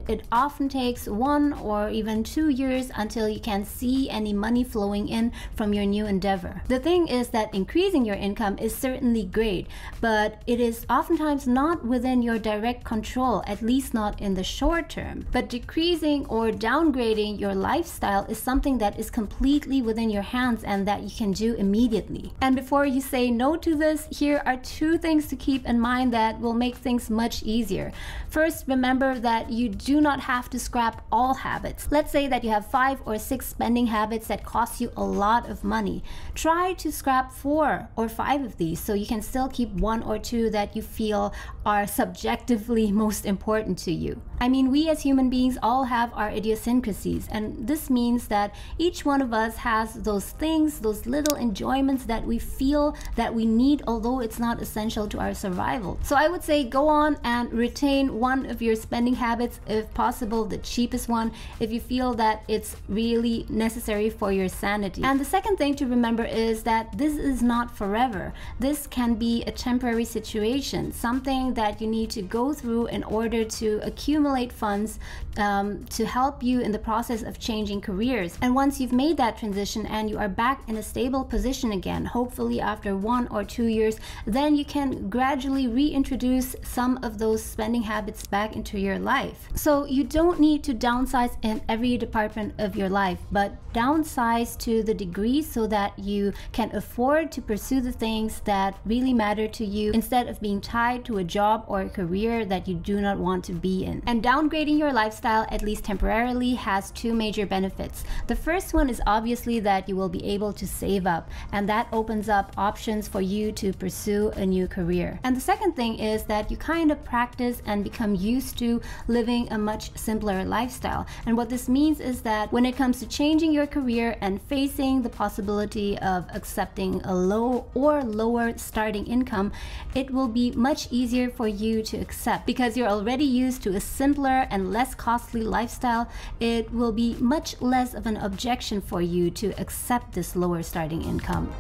it often takes 1 or even 2 years until you can see any money flowing in from your new endeavor. The thing is that increasing your income is certainly great, but it is oftentimes not within your direct control, at least not in the short term. But decreasing or downgrading your lifestyle is something that is completely within your hands and that you can do immediately. And before you say no to this, here are 2 things to keep in mind that will make things much easier. First, remember that you do not have to scrap all habits. Let's say that you have 5 or 6 spending habits that cost you a lot of money. Try to scrap 4 or 5 of these so you can still keep 1 or 2 that you feel are subjectively most important to you. I mean, we as human beings all have our idiosyncrasies, and this means that each one of us has those things, those little enjoyments that we feel that we need, although it's not essential to our survival. So I would say go on and retain one of your spending habits, if possible the cheapest one, if you feel that it's really necessary for your sanity. And the second thing to remember is that this is not forever. This can be a temporary situation, something that you need to go through in order to accumulate funds to help you in the process of changing careers. And once you've made that transition and you are back in a stable position again, hopefully after 1 or 2 years, then you can gradually reintroduce some of those spending habits back into your life. So you don't need to downsize in every department of your life, but downsize to the degree so that you can afford to pursue the things that really matter to you instead of being tied to a job or a career that you do not want to be in. And downgrading your lifestyle, at least temporarily, has 2 major benefits. The first one is obviously that you will be able to save up, and that opens up options for you to pursue a new career. And the second thing is that you kind of practice and become used to living a much simpler lifestyle. And what this means is that when it comes to changing your career and facing the possibility of accepting a low or lower starting income, it will be much easier for you to accept because you're already used to a simpler and less costly lifestyle. It will be much less of an objection for you to accept this lower starting income.